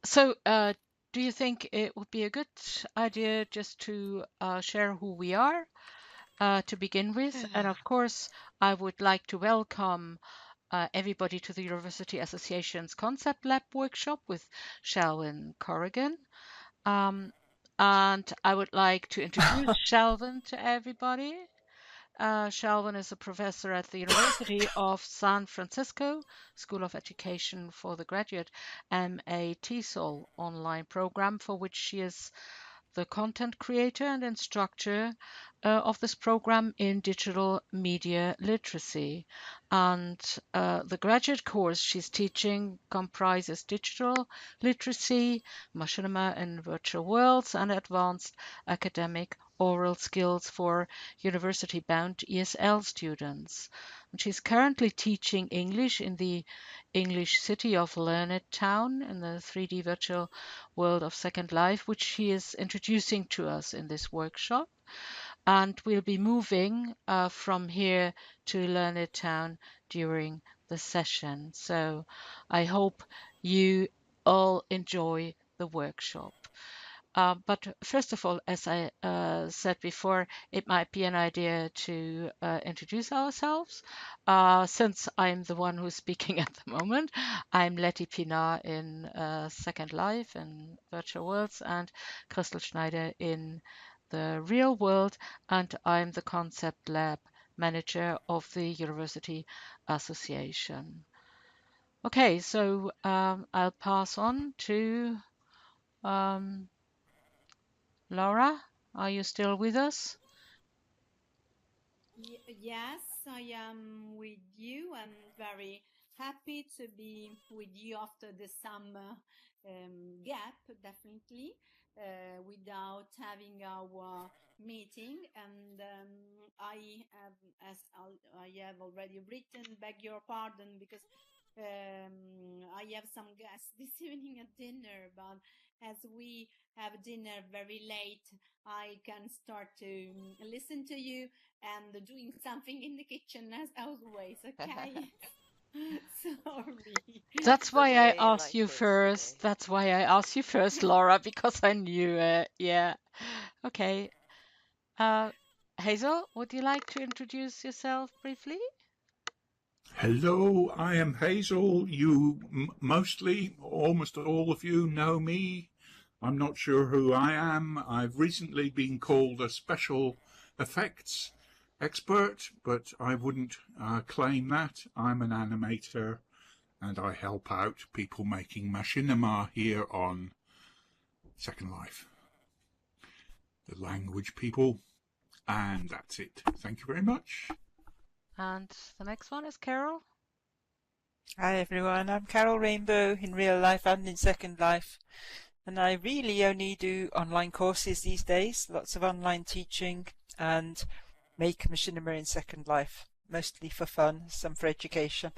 So, do you think it would be a good idea just to share who we are to begin with? And of course, I would like to welcome everybody to the University Association's Concept Lab workshop with Shelwyn Corrigan. Um, and I would like to introduce Shelwyn to everybody. Shelwyn is a professor at the University of San Francisco School of Education for the Graduate MA TESOL online program, for which she is the content creator and instructor of this program in digital media literacy. And the graduate course she's teaching comprises digital literacy, machinima in virtual worlds, and advanced academic oral skills for university-bound ESL students. And she's currently teaching English in the English city of Learned Town in the 3D virtual world of Second Life, which she is introducing to us in this workshop. And we'll be moving from here to Learned Town during the session. So I hope you all enjoy the workshop. But first of all, as I said before, it might be an idea to introduce ourselves. Since I'm the one who's speaking at the moment, I'm Letty Pinar in Second Life and Virtual Worlds, and Christel Schneider in the real world, and I'm the Concept Lab manager of the University Association. Okay, so I'll pass on to um, Laura, are you still with us? Yes, I am with you. I'm very happy to be with you after the summer gap, definitely, without having our meeting. And I have, I have already written, beg your pardon, because I have some guests this evening at dinner, but as we have dinner very late, I can start to listen to you and doing something in the kitchen as always, okay? Sorry. That's why I Okay, asked like you this. first. Okay. That's why I asked you first, Laura, because I knew it. Yeah. Okay. Uh, Hazel, would you like to introduce yourself briefly? Hello, I am Hazel. You mostly, almost all of you know me. I'm not sure who I am. I've recently been called a special effects expert, but I wouldn't claim that. I'm an animator and I help out people making machinima here on Second Life. The language people, and that's it. Thank you very much. And the next one is Carol. Hi everyone, I'm Carol Rainbow in real life and in Second Life, and I really only do online courses these days, lots of online teaching and make machinima in Second Life, mostly for fun, some for education.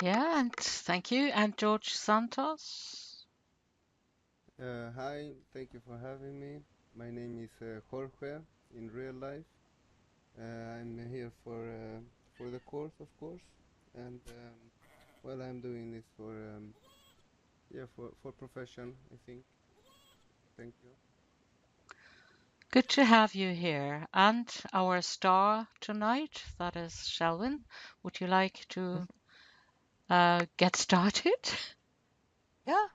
Yeah, and thank you. And George Santos. Hi, thank you for having me. My name is Jorge in real life. I'm here for the course, of course, and well, I'm doing this for yeah for profession, I think. Thank you. Good to have you here. And our star tonight, that is Shelwyn. Would you like to get started? Yeah.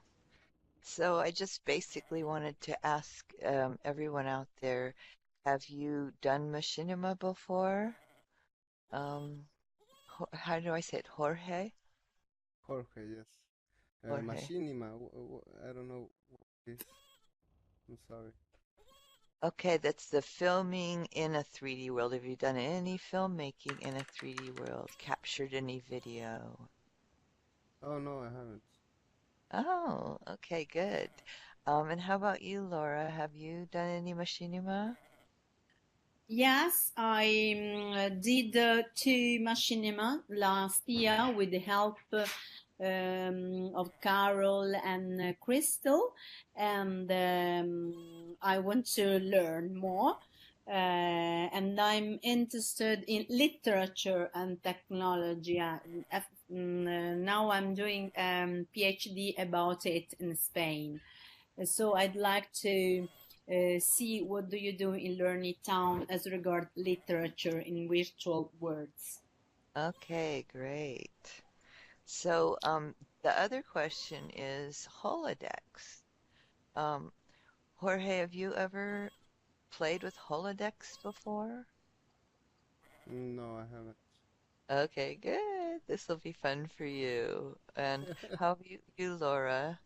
So I just basically wanted to ask everyone out there, have you done machinima before? Um, how do I say it? Jorge? Jorge, yes. Jorge. Machinima, I don't know what this. I'm sorry. Okay, that's the filming in a 3D world. Have you done any filmmaking in a 3D world? Captured any video? Oh no, I haven't. Oh, okay, good. And how about you, Laura? Have you done any machinima? Yes, I did two machinima last year with the help of Carol and Crystal, and I want to learn more. and I'm interested in literature and technology. Now I'm doing PhD about it in Spain. So I'd like to see what do you do in Learning Town as regard literature in virtual worlds. Okay, great. So, the other question is holodecks. Um, Jorge, have you ever played with holodecks before? No, I haven't. Okay, good. This will be fun for you. And how have you, Laura?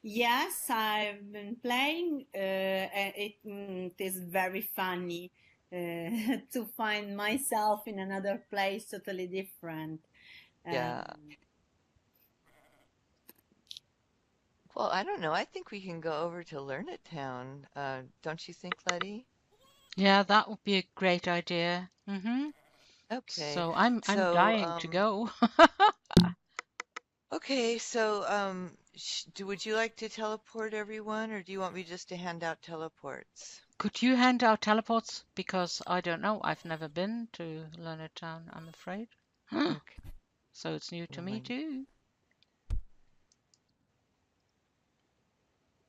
Yes, I've been playing. And it is very funny to find myself in another place totally different. Yeah. Well, I don't know. I think we can go over to Learn It Town. Don't you think, Letty? Yeah, that would be a great idea. Okay. So I'm So, dying to go. okay, so would you like to teleport everyone, or do you want me just to hand out teleports? Could you hand out teleports? Because I don't know. I've never been to Leonard Town, I'm afraid. Okay. So it's new to me One. too.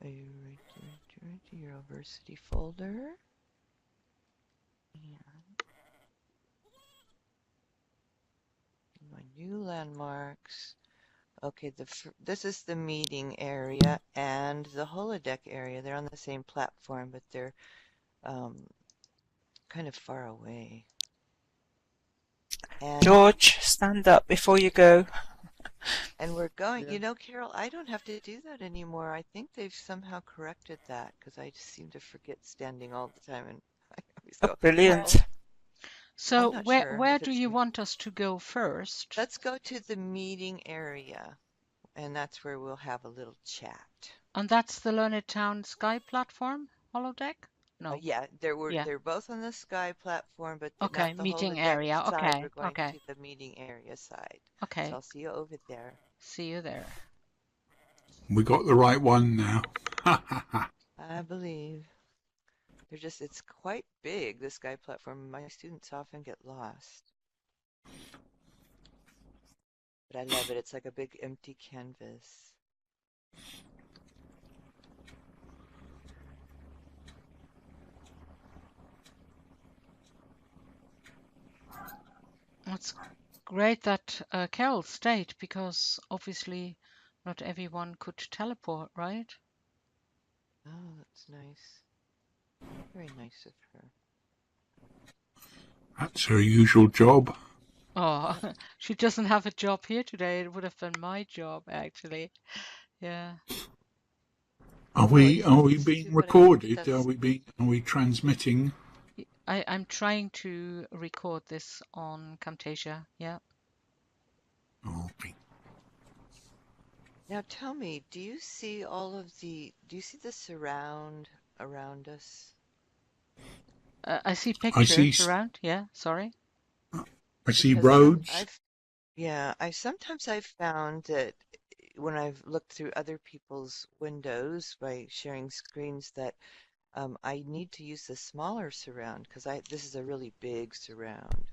Are you right to your university folder? And my new landmarks. Okay, this is the meeting area and the holodeck area. They're on the same platform, but they're um, kind of far away. And George, stand up before you go. and we're going. Yeah. You know, Carol, I don't have to do that anymore. I think they've somehow corrected that because I just seem to forget standing all the time, and I always Oh, go, brilliant. oh, I'm So not where sure where if do it's you me. want us to go first? Let's go to the meeting area, and that's where we'll have a little chat. And that's the Learned Town Sky platform holodeck? No. Yeah, Yeah. they're both on the Sky platform, but Okay, not the meeting holodeck area. side. Okay. We're going Okay. to the meeting area side. So Okay. I'll see you over there. See you there. We got the right one now. I believe. It's quite big, the Sky platform. My students often get lost. But I love it. It's like a big empty canvas. It's great that Carol stayed because obviously not everyone could teleport, right? Oh, that's nice. Very nice of her. That's her usual job. Oh, she doesn't have a job here today. It would have been my job, actually. Yeah. Are Oh, we it's being too bad. I think recorded? that's Are we transmitting? I'm trying to record this on Camtasia. Yeah. Okay. Now tell me, do you see the surround around us? I see I see. pictures around. Yeah, sorry. I see Because roads. sometimes I've found that when I've looked through other people's windows by sharing screens that I need to use the smaller surround because this is a really big surround.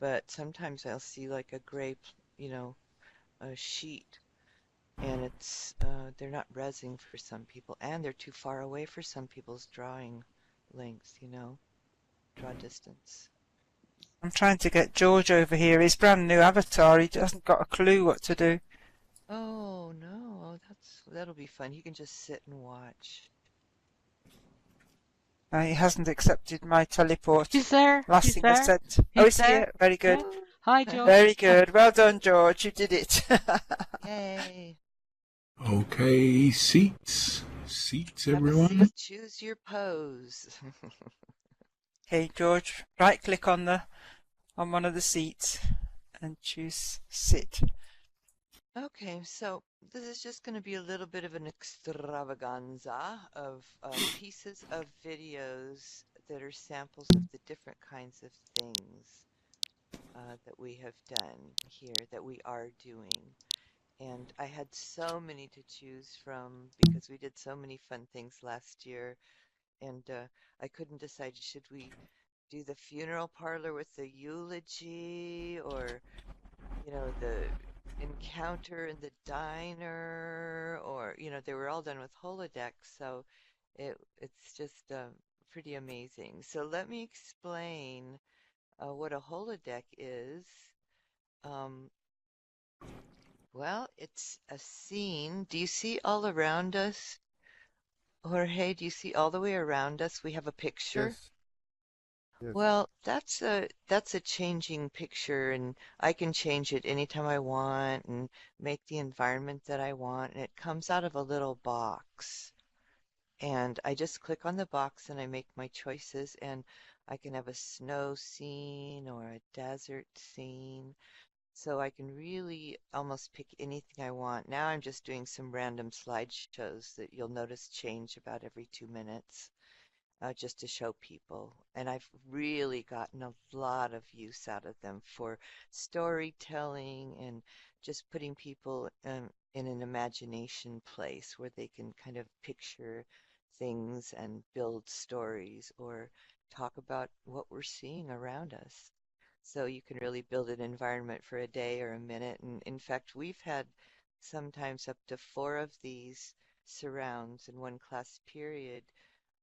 But sometimes I'll see like a gray, a sheet, and they're not resing for some people, and they're too far away for some people's drawing length, draw distance. I'm trying to get George over here. His brand new avatar. He hasn't got a clue what to do. Oh no, that'll be fun. He can just sit and watch. He hasn't accepted my teleport. He's there. Last He's thing I there. said. Oh, He's is he there. here? Very good. Yeah. Hi, Oh, George. Very good. Well done, George. You did it. yay. Okay, seats. Seats, Have a everyone. seat, choose your pose. Okay, George. Right click on one of the seats and choose sit. Okay, so this is just going to be a little bit of an extravaganza of pieces of videos that are samples of the different kinds of things that we have done here, that we are doing. And I had so many to choose from because we did so many fun things last year. and I couldn't decide, should we do the funeral parlor with the eulogy, or the encounter in the diner, or they were all done with holodecks, so it's just pretty amazing. So let me explain what a holodeck is. Um, well, it's a scene. Do you see all around us? Jorge, do you see all the way around us? We have a picture. Yes, yes. Well, that's a changing picture, and I can change it anytime I want and make the environment that I want, and it comes out of a little box. And I just click on the box and I make my choices, and I can have a snow scene or a desert scene. So I can really almost pick anything I want. Now I'm just doing some random slideshows that you'll notice change about every 2 minutes, just to show people. And I've really gotten a lot of use out of them for storytelling and just putting people in an imagination place where they can kind of picture things and build stories or talk about what we're seeing around us. So you can really build an environment for a day or a minute. And in fact, we've had sometimes up to 4 of these surrounds in one class period,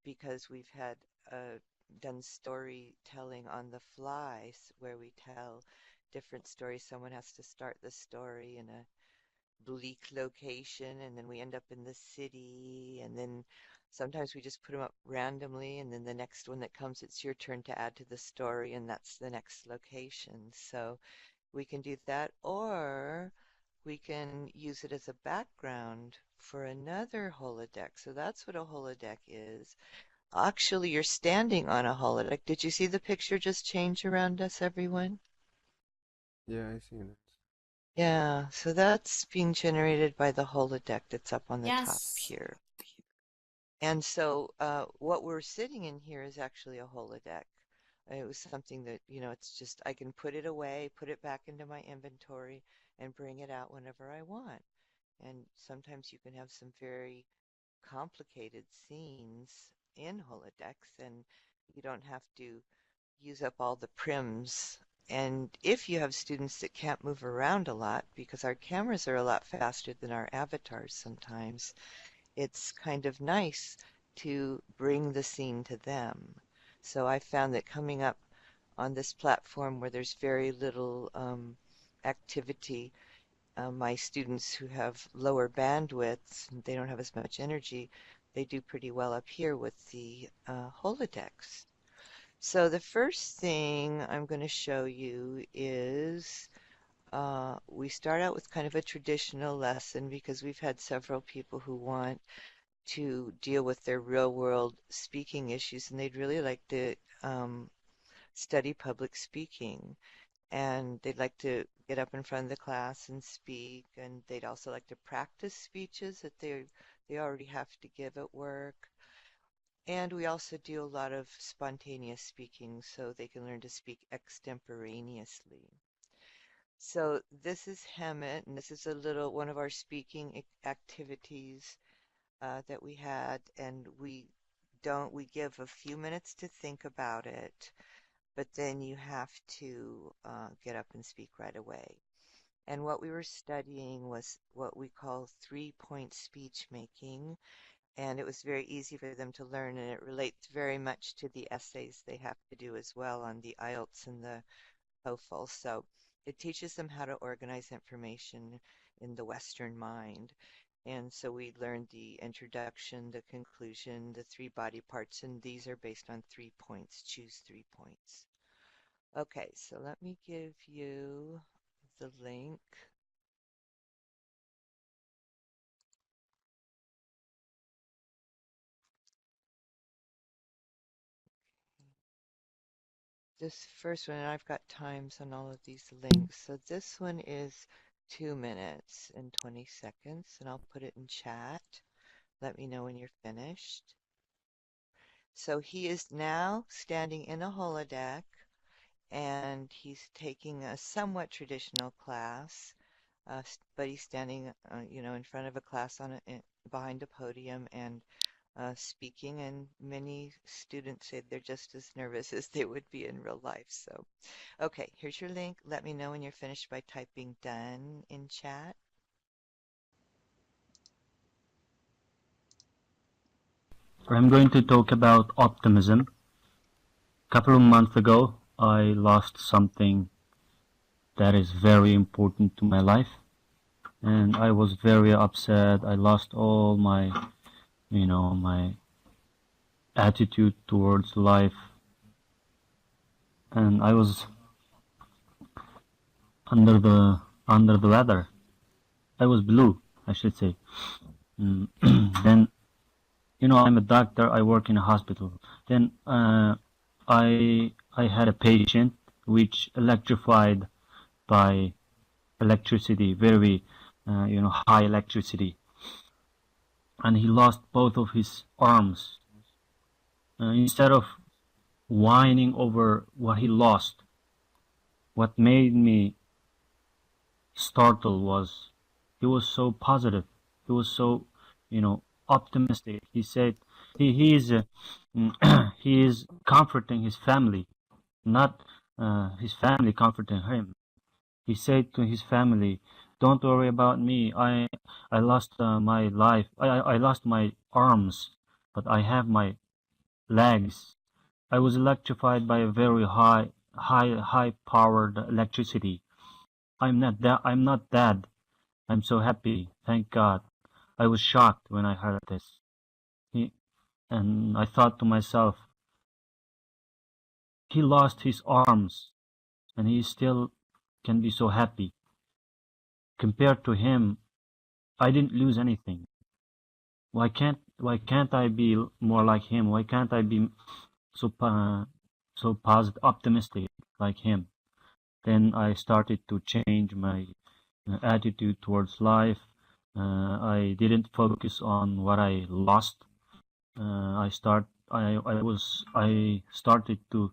because we've had done storytelling on the fly, where we tell different stories. Someone has to start the story in a bleak location, and then we end up in the city, and then sometimes we just put them up randomly, and then the next one that comes, it's your turn to add to the story, and that's the next location. So we can do that, or we can use it as a background for another holodeck. So that's what a holodeck is. Actually, you're standing on a holodeck. Did you see the picture just change around us, everyone? Yeah, I seen it. Yeah, so that's being generated by the holodeck that's up on the top Yes. here. And so what we're sitting in here is actually a holodeck. It was something that, it's just, I can put it away, put it back into my inventory, and bring it out whenever I want. And sometimes you can have some very complicated scenes in holodecks, and you don't have to use up all the prims. And if you have students that can't move around a lot, because our cameras are a lot faster than our avatars sometimes, it's kind of nice to bring the scene to them. So I found that coming up on this platform where there's very little activity, my students who have lower bandwidths, they don't have as much energy, they do pretty well up here with the holodecks. So the first thing I'm going to show you is we start out with kind of a traditional lesson, because we've had several people who want to deal with their real world speaking issues, and they'd really like to study public speaking, and they'd like to get up in front of the class and speak, and they'd also like to practice speeches that they already have to give at work. And we also do a lot of spontaneous speaking, so they can learn to speak extemporaneously. So this is Hemet, and this is a little one of our speaking activities that we had, and we give a few minutes to think about it, but then you have to get up and speak right away. And what we were studying was what we call 3-point speech making, and it was very easy for them to learn, and it relates very much to the essays they have to do as well on the IELTS and the TOEFL. So it teaches them how to organize information in the Western mind. And so we learned the introduction, the conclusion, the 3 body parts, and these are based on 3 points. Choose 3 points. Okay, so let me give you the link. This first one, and I've got times on all of these links. So this one is 2 minutes and 20 seconds, and I'll put it in chat. Let me know when you're finished. So he is now standing in a holodeck, and he's taking a somewhat traditional class, but he's standing, in front of a class behind a podium, and speaking, and many students say they're just as nervous as they would be in real life. So, okay, here's your link. Let me know when you're finished by typing done in chat. I'm going to talk about optimism. A couple of months ago, I lost something that is very important to my life, and I was very upset. I lost all my, my attitude towards life, and I was under the weather. I was blue, I should say. Then, I'm a doctor. I work in a hospital. Then I had a patient which electrified by electricity, very high electricity, and he lost both of his arms. Instead of whining over what he lost, what made me startled was he was so positive. He was so optimistic. He said he is he is comforting his family, not his family comforting him. He said to his family, "Don't worry about me. I lost my life. I lost my arms, but I have my legs. I was electrified by a very high powered electricity. I'm not dead. I'm so happy. Thank God." I was shocked when I heard this. And I thought to myself, he lost his arms, and he still can be so happy. Compared to him, I didn't lose anything. Why can't I be more like him? Why can't I be so positive, optimistic like him? Then I started to change my attitude towards life. I didn't focus on what I lost. I started to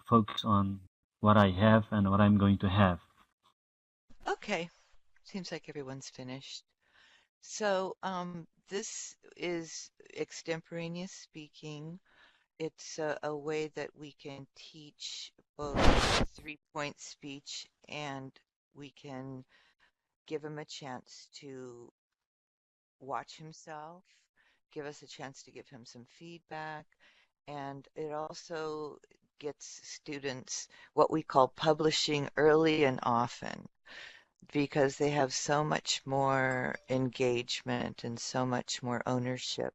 focus on what I have and what I'm going to have. Okay, seems like everyone's finished. So, this is extemporaneous speaking. It's a way that we can teach both 3-point speech, and we can give him a chance to watch himself, give us a chance to give him some feedback, and it also gets students what we call publishing early and often, because they have so much more engagement and so much more ownership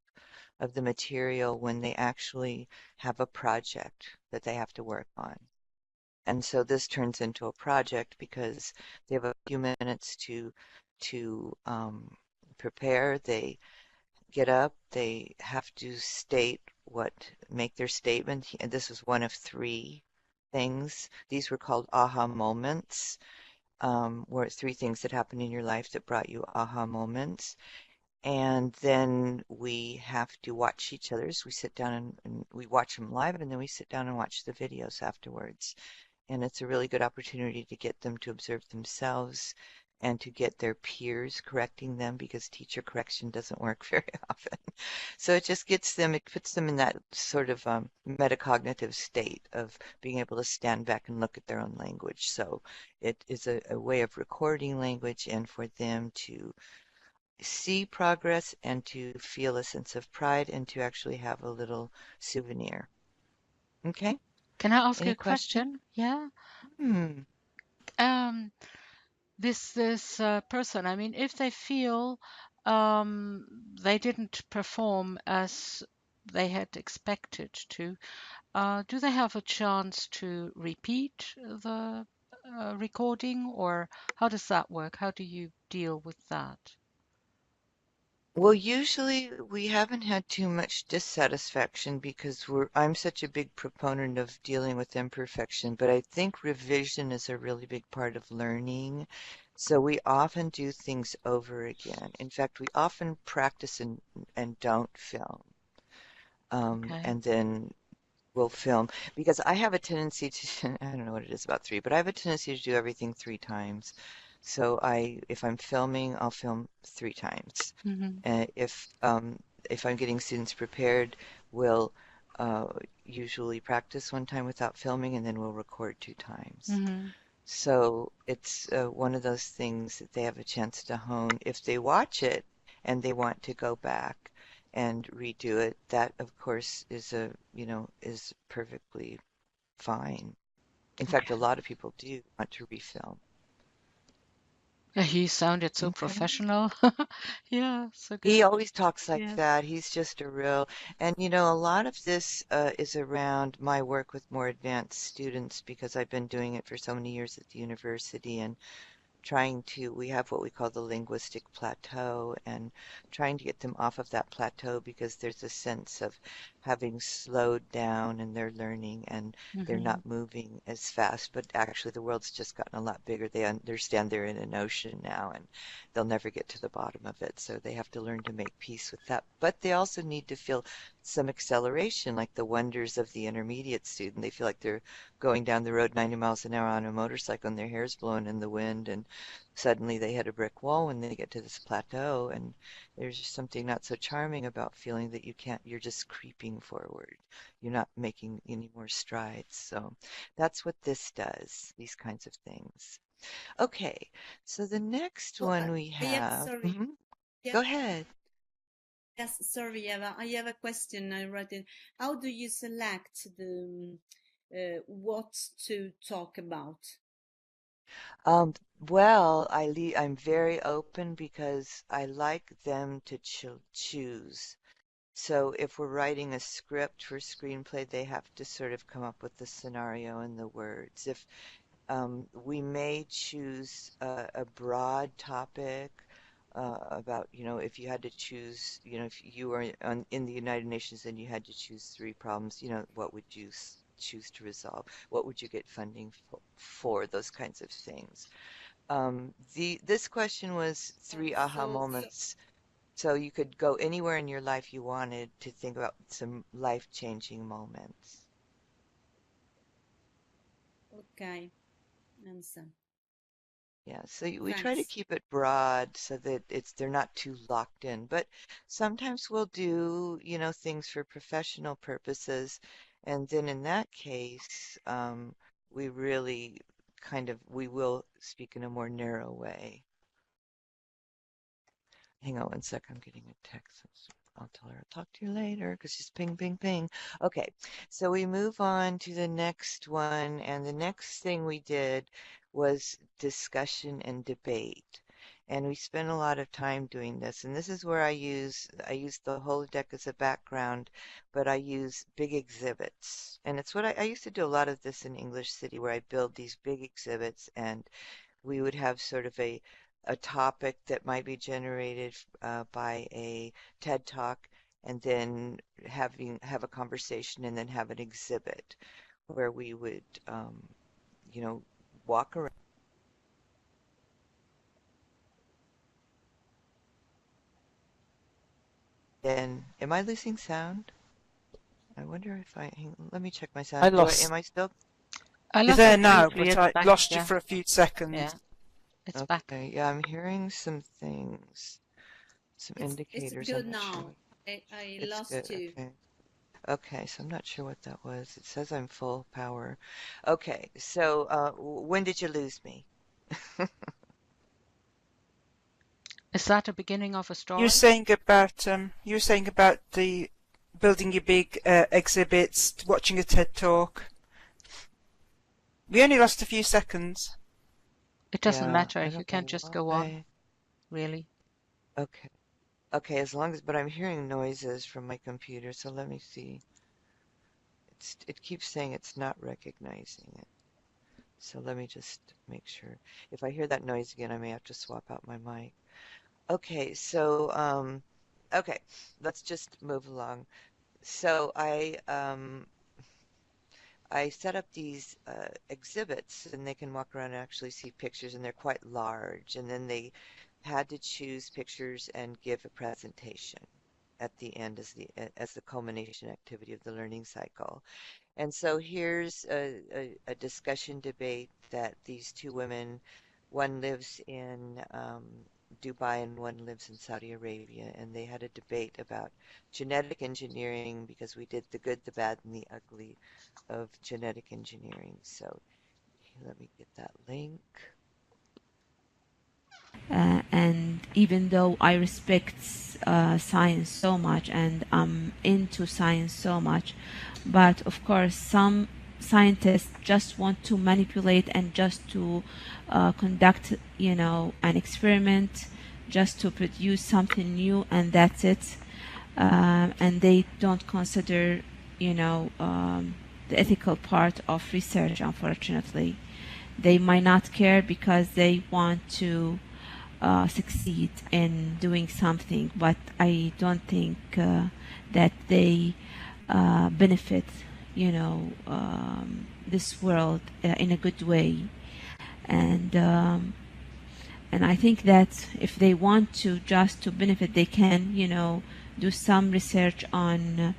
of the material when they actually have a project that they have to work on. And so this turns into a project because they have a few minutes to prepare. They get up, they have to make their statement. And this was one of 3 things. These were called aha moments, were 3 things that happened in your life that brought you aha moments. And then we have to watch each other's. We sit down and we watch them live, and then we sit down and watch the videos afterwards. And it's a really good opportunity to get them to observe themselves and to get their peers correcting them, because teacher correction doesn't work very often. So it just it puts them in that sort of metacognitive state of being able to stand back and look at their own language. So it is a way of recording language and for them to see progress and to feel a sense of pride and to actually have a little souvenir. Okay? Can I ask you Any a questions? question? Yeah. Hmm. Um, this person, I mean, if they feel they didn't perform as they had expected to, do they have a chance to repeat the recording, or how does that work? How do you deal with that? Well, usually we haven't had too much dissatisfaction because I'm such a big proponent of dealing with imperfection, but I think revision is a really big part of learning. So we often do things over again. In fact, we often practice and don't film. Okay. And then we'll film because I have a tendency to, I don't know what it is about 3, but I have a tendency to do everything 3 times. So if I'm filming, I'll film 3 times. Hmm. If if I'm getting students prepared, we'll usually practice one time without filming, and then we'll record 2 times. Mm-hmm. So it's one of those things that they have a chance to hone. If they watch it and they want to go back and redo it, that of course is is perfectly fine. In fact, Okay. a lot of people do want to refilm. Yeah, he sounded so Okay. professional. Yeah, so He good. always talks like Yes. that. He's just a real, and a lot of this is around my work with more advanced students because I've been doing it for so many years at the university, and we have what we call the linguistic plateau, and trying to get them off of that plateau because there's a sense of having slowed down in their learning, and they're Mm-hmm. not moving as fast. But actually, the world's just gotten a lot bigger. They understand they're in an ocean now, and they'll never get to the bottom of it. So they have to learn to make peace with that. But they also need to feel some acceleration, like the wonders of the intermediate student. They feel like they're going down the road 90 miles an hour on a motorcycle and their hair's blowing in the wind, and suddenly they hit a brick wall when they get to this plateau, and there's just something not so charming about feeling that you're just creeping forward. You're not making any more strides. So that's what this does, these kinds of things. Okay, so the next Oh, one we have. sorry. Go ahead. Yes, sorry, Eva. I have a question. I wrote in. How do you select the what to talk about? Um, well, I'm very open because I like them to choose. So if we're writing a script for screenplay, they have to sort of come up with the scenario and the words. If we may choose a broad topic about, if you had to choose, if you were in the United Nations and you had to choose 3 problems, what would you choose to resolve? What would you get funding for? Those kinds of things. This question was 3 aha So, moments. So you could go anywhere in your life you wanted to think about some life-changing moments. okay, answer. Yeah, so we try to Thanks. keep it broad so that they're not too locked in. But sometimes we'll do, things for professional purposes, and then in that case, we really we will speak in a more narrow way. Hang on one sec, I'm getting a text. I'll tell her I'll talk to you later because she's ping, ping, ping. Okay, so we move on to the next one, and the next thing we did was discussion and debate. And we spent a lot of time doing this, and this is where I use the holodeck as a background, but I use big exhibits. And it's what I used to do a lot of this in English City, where I build these big exhibits, and we would have sort of a topic that might be generated by a TED Talk, and then have a conversation, and then have an exhibit where we would, you know, walk around. And am I losing sound? I wonder if let me check my I sound. lost. Am I still? I You're lost there it now, briefly. but It's I back. lost you Yeah. for a few seconds. Yeah. It's back. Okay, yeah, I'm hearing some things, some It's indicators. I'm good not sure now. what. I It's good. lost you. Okay. Okay, so I'm not sure what that was. It says I'm full power. Okay, so when did you lose me? Is that the beginning of a You were story? saying about the building your big exhibits, watching a TED talk. We only lost a few seconds. It doesn't Yeah, matter. I You don't can't know just go on, why. really. Okay. Okay, but I'm hearing noises from my computer, so let me see. It keeps saying it's not recognizing it. So let me just make sure. If I hear that noise again, I may have to swap out my mic. Okay, so okay, let's just move along. So I set up these exhibits, and they can walk around and actually see pictures, and they're quite large. And then they had to choose pictures and give a presentation at the end as the culmination activity of the learning cycle. And so here's a discussion debate that these 2 women, one lives in Dubai and one lives in Saudi Arabia, and they had a debate about genetic engineering because we did the good, the bad, and the ugly of genetic engineering. So let me get that link. And even though I respect science so much and I'm into science so much, but of course some scientists just want to manipulate and just to conduct, an experiment, just to produce something new, and that's it. And they don't consider, the ethical part of research. Unfortunately, they might not care because they want to succeed in doing something, but I don't think that they benefit, this world in a good way. And I think that if they want to just to benefit, they can, do some research on,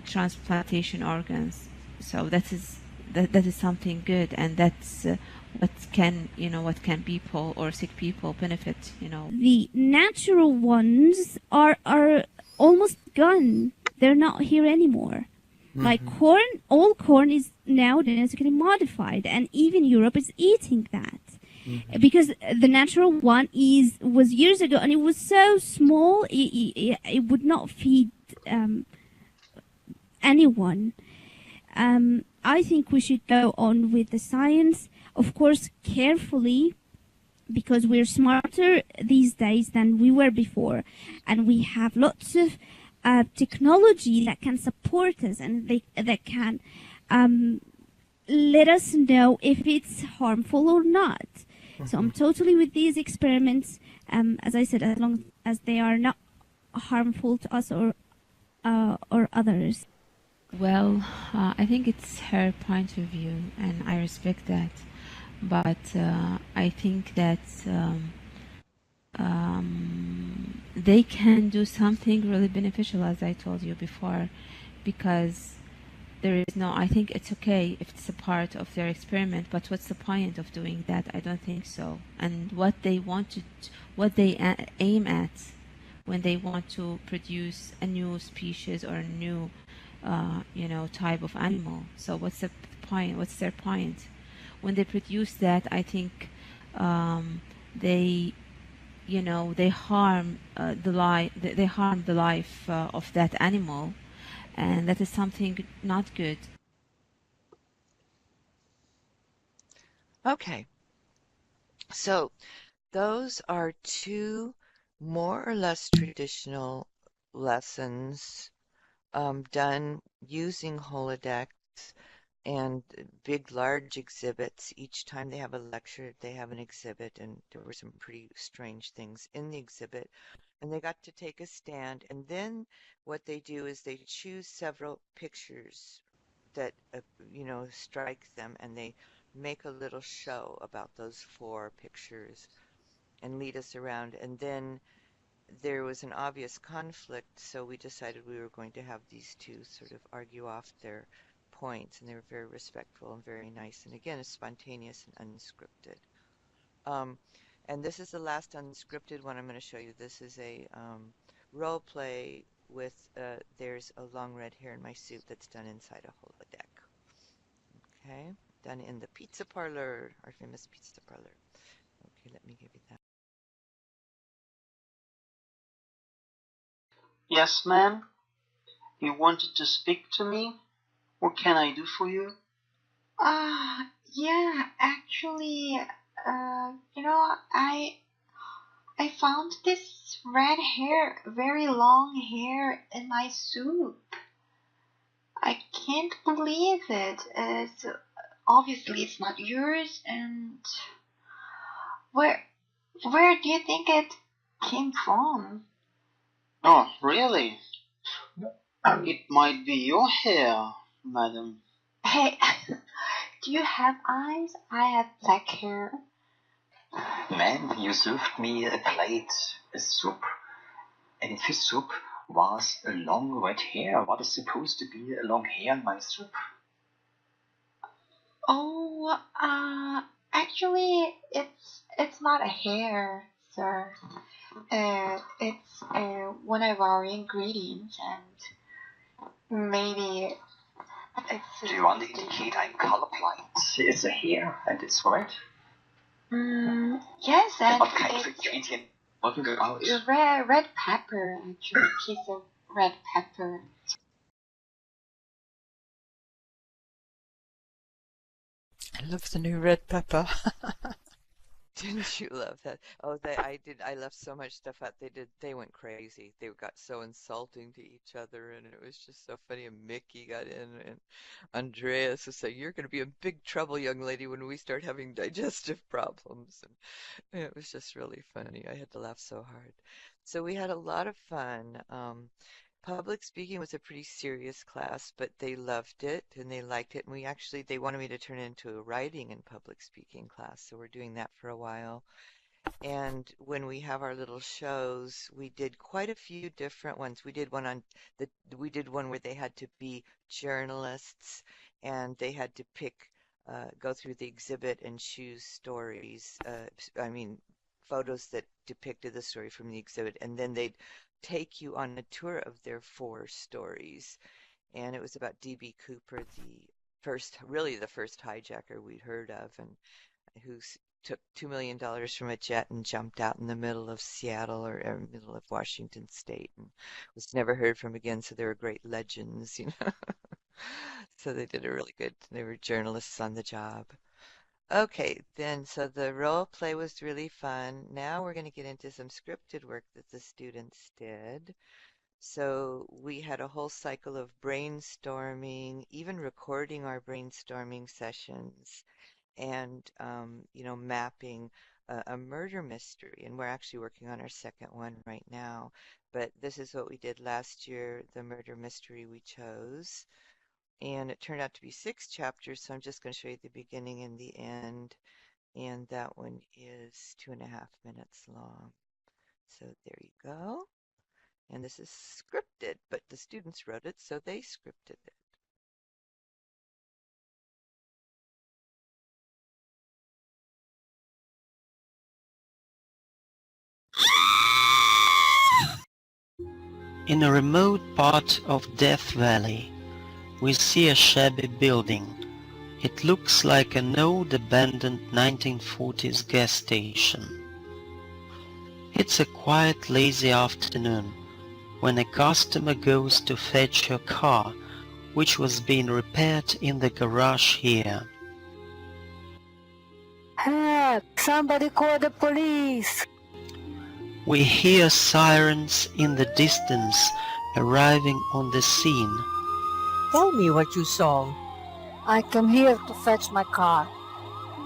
transplantation organs. So that is something good, and that's what can people or sick people benefit. The natural ones are almost gone. They're not here anymore. Like corn, all corn is now genetically modified, and even Europe is eating that. Because the natural one was years ago, and it was so small, it would not feed anyone. I think we should go on with the science, of course, carefully, because we're smarter these days than we were before, and we have lots of technology that can support us, and that can let us know if it's harmful or not. So I'm totally with these experiments, as I said, as long as they are not harmful to us or others. Well, I think it's her point of view, and I respect that. But I think that they can do something really beneficial, as I told you before, because I think it's okay if it's a part of their experiment, but what's the point of doing that? I don't think so. And what they aim at when they want to produce a new species or a new, type of animal. So what's the point? What's their point? When they produce that, I think they harm the life of that animal, and that is something not good. Okay, so those are two more or less traditional lessons done using holodecks and big, large exhibits. Each time they have a lecture, they have an exhibit, and there were some pretty strange things in the exhibit. And they got to take a stand, and then what they do is they choose several pictures that, strike them, and they make a little show about those 4 pictures and lead us around. And then there was an obvious conflict, so we decided we were going to have these two sort of argue off their points, and they were very respectful and very nice. And again, it's spontaneous and unscripted. And this is the last unscripted one I'm going to show you. This is a role play with there's a long red hair in my suit that's done inside a holodeck. Okay, done in the pizza parlor, our famous pizza parlor. Okay, let me give you that. Yes, ma'am? You wanted to speak to me? What can I do for you? Yeah, actually, I found this red hair, very long hair in my soup. I can't believe it. Obviously it's not yours, and where do you think it came from? Oh, really? It might be your hair, madam. Hey, do you have eyes? I have black hair. Man, you served me a plate, a soup, and in this soup was a long red hair. What is supposed to be a long hair in my soup? Oh, Actually, it's not a hair, sir. It's one of our ingredients, and maybe it's. Do you want to indicate I'm colorblind? It's a hair and it's red. Yes, and What kind of it's ingredient wouldn't go out? red pepper. Actually, a piece of red pepper. I love the new red pepper. Didn't you love that? Oh, I left so much stuff out. They went crazy. They got so insulting to each other, and it was just so funny. And Mickey got in, and Andreas was saying, "You're going to be in big trouble, young lady, when we start having digestive problems." And it was just really funny. I had to laugh so hard. So we had a lot of fun. Public speaking was a pretty serious class, but they loved it and they liked it. And they wanted me to turn it into a writing and public speaking class. So we're doing that for a while. And when we have our little shows, we did quite a few different ones. We did one where they had to be journalists and they had to go through the exhibit and choose stories. Photos that depicted the story from the exhibit. And then they'd take you on a tour of their 4 stories. And it was about D.B. Cooper, really the first hijacker we'd heard of, and who took $2 million from a jet and jumped out in the middle of Seattle or middle of Washington State and was never heard from again. So they were great legends, you know. So they did a really good, they were journalists on the job. Okay, so the role play was really fun. Now we're going to get into some scripted work that the students did. So we had a whole cycle of brainstorming, even recording our brainstorming sessions and, mapping a murder mystery. And we're actually working on our second one right now. But this is what we did last year, the murder mystery we chose. And it turned out to be 6 chapters, so I'm just going to show you the beginning and the end. And that one is 2.5 minutes long. So there you go. And this is scripted, but the students wrote it, so they scripted it. In a remote part of Death Valley, we see a shabby building. It looks like an old abandoned 1940s gas station. It's a quiet, lazy afternoon when a customer goes to fetch her car, which was being repaired in the garage here. Help! Somebody call the police! We hear sirens in the distance arriving on the scene. Tell me what you saw. I came here to fetch my car,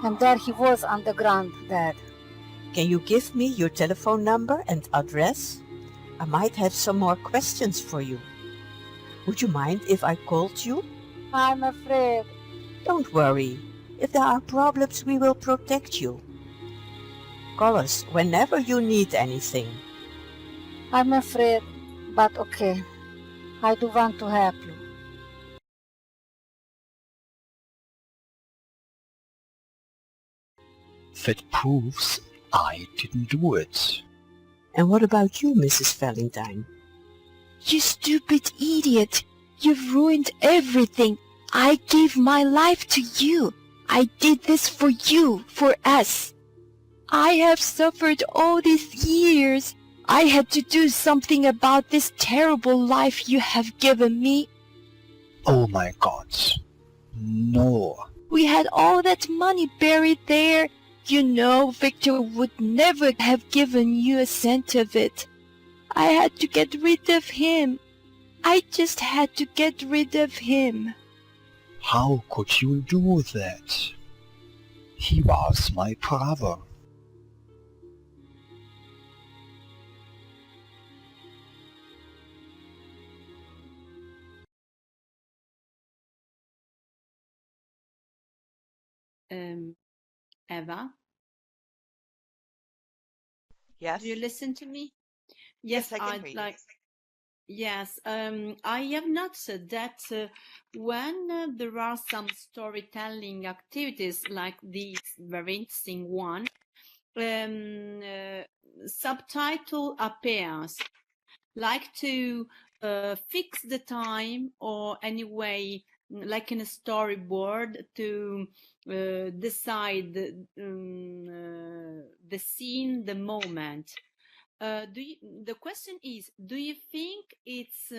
and there he was on the ground, dead. Can you give me your telephone number and address? I might have some more questions for you. Would you mind if I called you? I'm afraid. Don't worry. If there are problems, we will protect you. Call us whenever you need anything. I'm afraid, but okay. I do want to help you. That proves I didn't do it. And what about you, Mrs. Valentine? You stupid idiot! You've ruined everything. I gave my life to you. I did this for you, for us. I have suffered all these years. I had to do something about this terrible life you have given me. Oh my God. No. We had all that money buried there. You know Victor would never have given you a cent of it. I had to get rid of him. I just had to get rid of him. How could you do that? He was my brother. Eva? Yes? Do you listen to me? Yes, I can hear you. Yes, I have noticed that when there are some storytelling activities like this very interesting one, subtitle appears, like to fix the time or anyway, like in a storyboard to decide the scene, the moment. The question is, do you think it's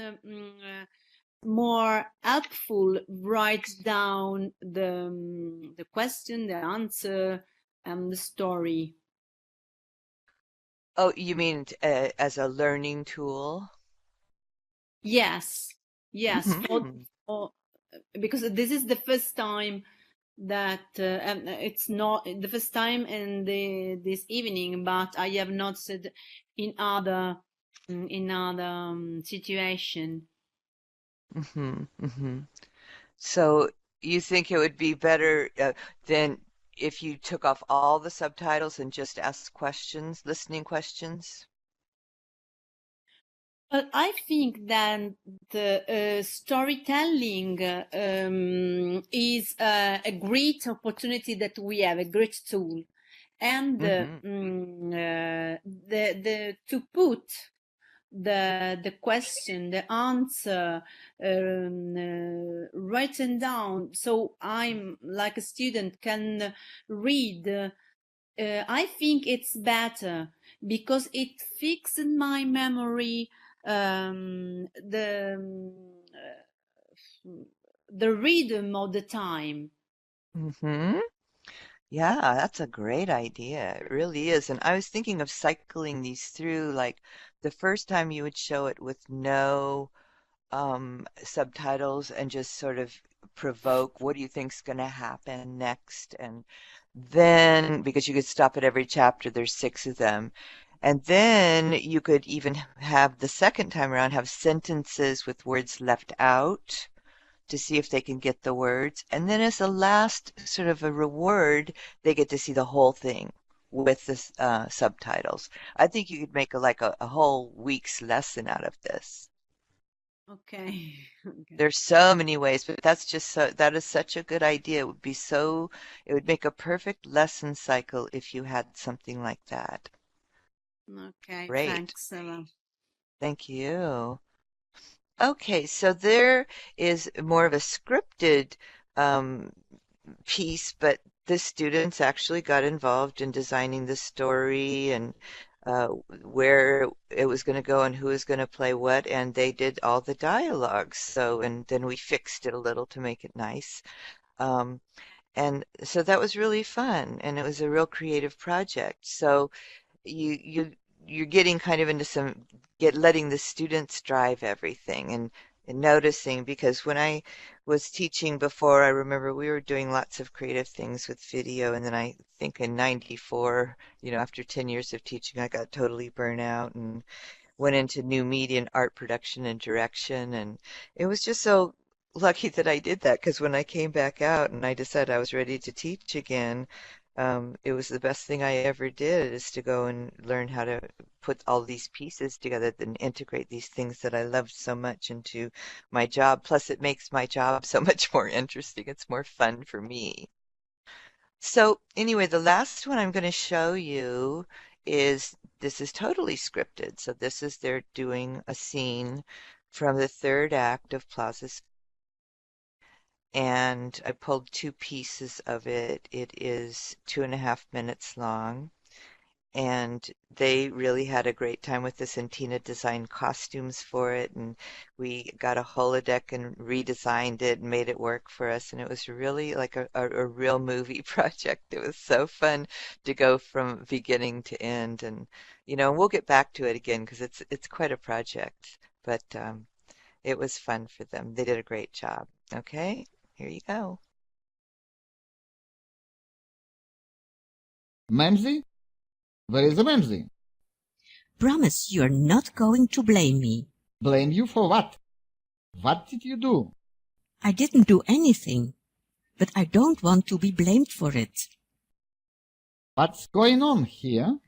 more helpful write down the question, the answer, and the story? Oh, you mean as a learning tool? Yes, yes, Mhm. because this is the first time that it's not the first time in this evening, but I have noticed in other situation. So you think it would be better than if you took off all the subtitles and just asked questions, listening questions? Well, I think that the storytelling is a great opportunity that we have, a great tool, and the to put the question, the answer written down, so I'm like a student can read. I think it's better because it fixes in my memory the rhythm of the time. Yeah, that's a great idea. It really is. And I was thinking of cycling these through, like the first time you would show it with no subtitles and just sort of provoke what do you think's going to happen next? And then, because you could stop at every chapter, there's 6 of them. And then you could even have the second time around have sentences with words left out to see if they can get the words. And then as a last sort of a reward, they get to see the whole thing with the subtitles. I think you could make a whole week's lesson out of this. Okay. There's so many ways, but that is such a good idea. It would make a perfect lesson cycle if you had something like that. Okay, Great. thanks. Thank you. Okay, so there is more of a scripted piece, but the students actually got involved in designing the story and where it was going to go and who was going to play what, and they did all the dialogues. So, and then we fixed it a little to make it nice. And so that was really fun, and it was a real creative project. So you're getting kind of into letting the students drive everything and noticing, because when I was teaching before, I remember we were doing lots of creative things with video, and then I think in '94, after 10 years of teaching, I got totally burnt out and went into new media and art production and direction, and it was just so lucky that I did that, because when I came back out and I decided I was ready to teach again, it was the best thing I ever did, is to go and learn how to put all these pieces together and integrate these things that I loved so much into my job. Plus, it makes my job so much more interesting. It's more fun for me. So anyway, the last one I'm going to show you this is totally scripted. So this is they're doing a scene from the third act of Plaza's, and I pulled 2 pieces of it. It is 2.5 minutes long, and they really had a great time with this, and Tina designed costumes for it, and we got a holodeck and redesigned it and made it work for us, and it was really like a real movie project. It was so fun to go from beginning to end, and we'll get back to it again because it's quite a project, but it was fun for them. They did a great job. Okay, here you go. Mamsie? Where is the Mamsie? Promise you're not going to blame me. Blame you for what? What did you do? I didn't do anything, but I don't want to be blamed for it. What's going on here?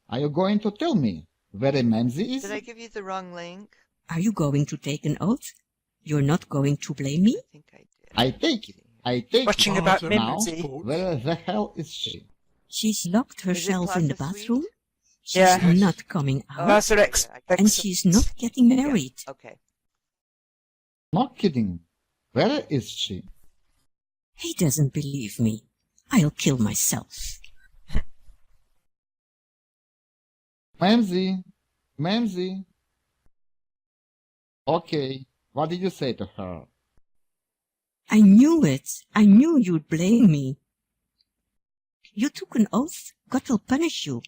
Are you going to tell me where Mamsie is? Did I give you the wrong link? Are you going to take an oath? You're not going to blame me? I take it. I take Watching it. about Now, Mimsy. where the hell is she? She's locked herself in the bathroom. She's Yeah. not coming out. That's her And she's not getting married. Okay. Not kidding. Where is she? He doesn't believe me. I'll kill myself. Mamsie. Mamsie. Okay, what did you say to her? I knew it. I knew you'd blame me. You took an oath. God will punish you.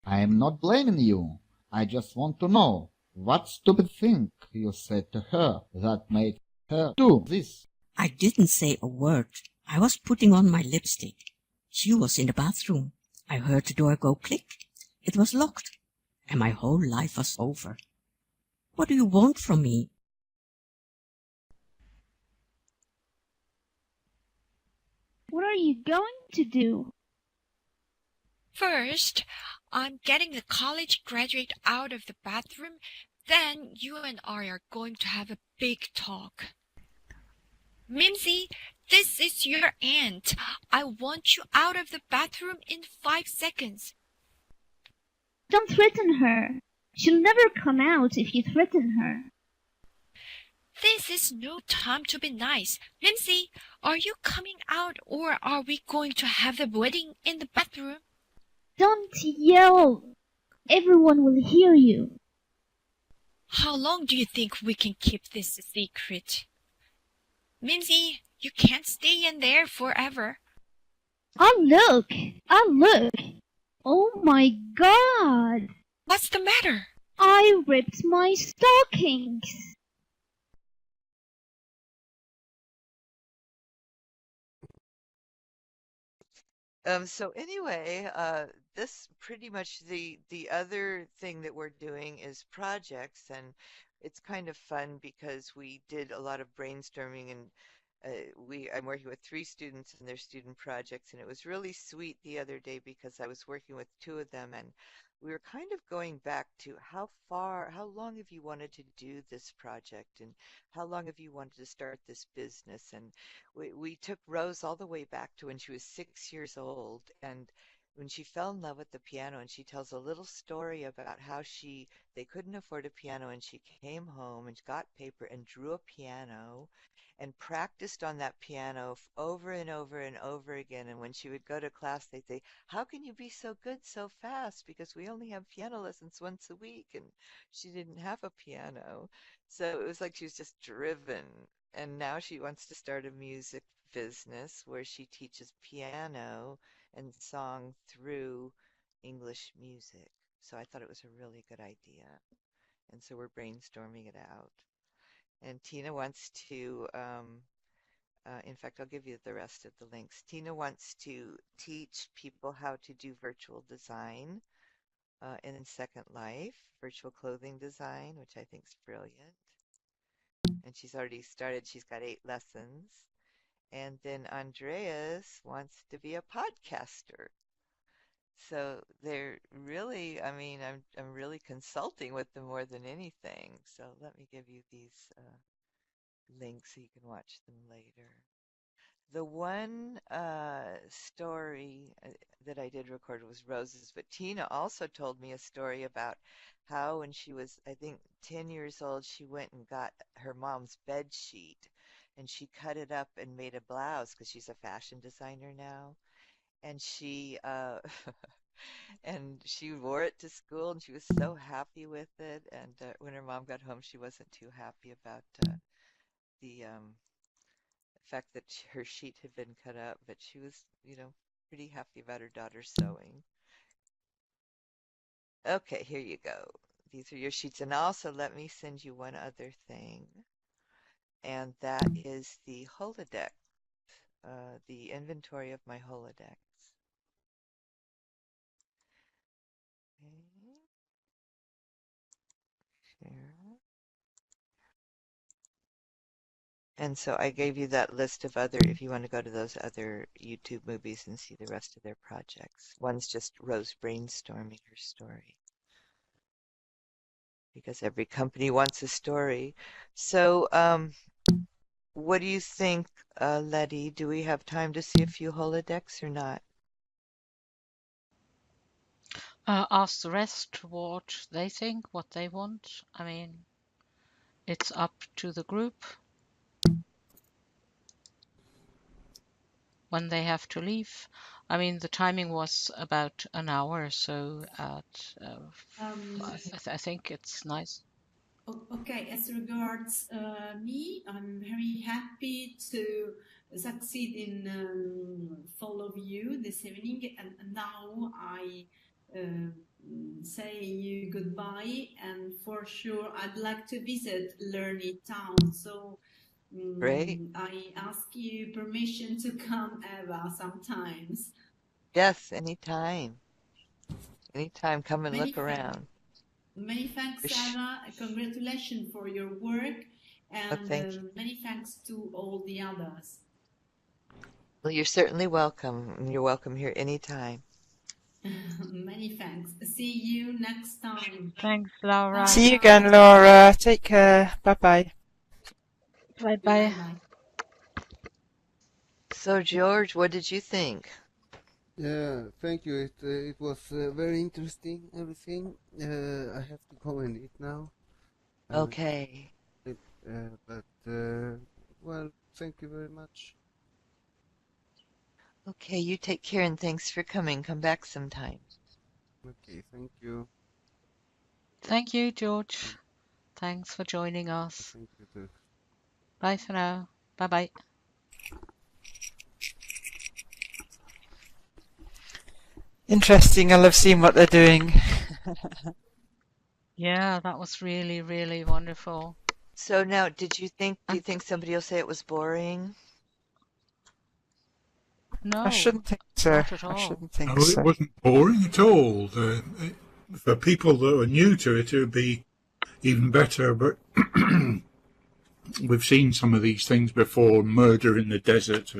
I am not blaming you. I just want to know what stupid thing you said to her that made her do this. I didn't say a word. I was putting on my lipstick. She was in the bathroom. I heard the door go click. It was locked. And my whole life was over. What do you want from me? What are you going to do? First, I'm getting the college graduate out of the bathroom. Then you and I are going to have a big talk. Mimsy, this is your aunt. I want you out of the bathroom in 5 seconds. Don't threaten her. She'll never come out if you threaten her. This is no time to be nice. Mimsy, are you coming out or are we going to have the wedding in the bathroom? Don't yell. Everyone will hear you. How long do you think we can keep this a secret? Mimsy, you can't stay in there forever. I'll look. Oh my God. What's the matter? I ripped my stockings. So anyway, this pretty much the other thing that we're doing is projects, and it's kind of fun because we did a lot of brainstorming, and I'm working with 3 students and their student projects, and it was really sweet the other day because I was working with 2 of them, and we were kind of going back to how long have you wanted to do this project, and how long have you wanted to start this business? And we took Rose all the way back to when she was 6 years old, and when she fell in love with the piano, and she tells a little story about how they couldn't afford a piano, and she came home and got paper and drew a piano and practiced on that piano over and over and over again. And when she would go to class, they'd say, "How can you be so good so fast? Because we only have piano lessons once a week." And she didn't have a piano. So it was like she was just driven. And now she wants to start a music business where she teaches piano and song through English music. So I thought it was a really good idea. And so we're brainstorming it out. And Tina wants to, in fact, I'll give you the rest of the links. Tina wants to teach people how to do virtual design in Second Life, virtual clothing design, which I think is brilliant. And she's already started. She's got 8 lessons. And then Andreas wants to be a podcaster. So they're really, I'm really consulting with them more than anything. So let me give you these links so you can watch them later. The one story that I did record was Rose's, but Tina also told me a story about how when she was, I think, 10 years old, she went and got her mom's bed sheet and she cut it up and made a blouse because she's a fashion designer now. And she and she wore it to school and she was so happy with it. And when her mom got home, she wasn't too happy about the fact that her sheet had been cut up, but she was, pretty happy about her daughter sewing. Okay, here you go. These are your sheets. And also let me send you one other thing. And that is the holodeck, the inventory of my holodecks. Okay. Share. And so I gave you that list of other, if you want to go to those other YouTube movies and see the rest of their projects. One's just Rose brainstorming her story. because every company wants a story. So, what do you think, Letty? Do we have time to see a few holodecks or not? Ask the rest what they think, what they want. I mean, it's up to the group when they have to leave. I mean, the timing was about an hour, so at I think it's nice. Okay, as regards me, I'm very happy to succeed in follow you this evening, and now I say you goodbye, and for sure I'd like to visit Lerny Town, so Great. I ask you permission to come, Eva, sometimes. Yes, anytime. Anytime, come and Many look around. Many thanks, Eva. Congratulations for your work, and many thanks to all the others. Well, you're certainly welcome, and you're welcome here anytime. Many thanks. See you next time. Thanks, Laura. See you again, Laura. Take care. Bye-bye. Bye-bye. So, George, what did you think? Yeah, thank you. It was very interesting, everything. I have to go and eat now. Okay. Well, thank you very much. Okay, you take care and thanks for coming. Come back sometime. Okay, thank you. Thank you, George. Thanks for joining us. Thank you too. Bye for now. Bye-bye. Interesting. I love seeing what they're doing. Yeah, that was really, really wonderful. So now, do you think somebody will say it was boring? No, I shouldn't think so. not at all. I shouldn't think No, so. it wasn't boring at all. For people that are new to it, it would be even better. But we've seen some of these things before, murder in the desert,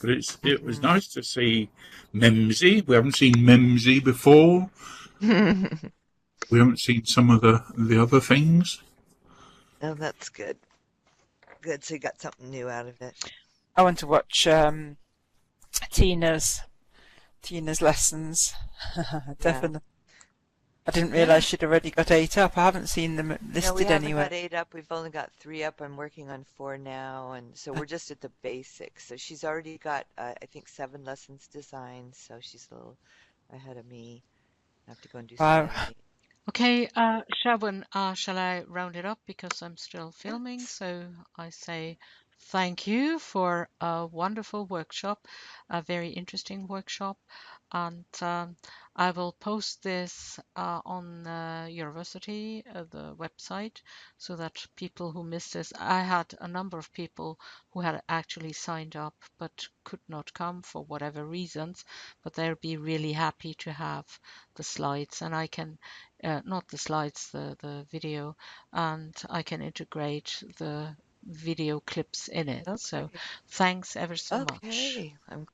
but it was nice to see Mimsy. We haven't seen Mimsy before. We haven't seen some of the other things. Oh, that's good. Good, so you got something new out of it. I want to watch Tina's lessons. Definitely. I didn't realise she'd already got 8 up. I haven't seen them listed no, we haven't anywhere. got 8 up. We've only got 3 up. I'm working on 4 now, and so we're just at the basics. So she's already got, I think, 7 lessons designed. So she's a little ahead of me. I have to go and do some editing. Okay, Shelwyn, shall I round it up because I'm still filming? So I say thank you for a wonderful workshop, a very interesting workshop, and I will post this on the university, the website, so that people who missed this, I had a number of people who had actually signed up but could not come for whatever reasons, but they'll be really happy to have the slides, and I can not the slides, the video, and I can integrate the video clips in it. So thanks ever so much. Okay, I'm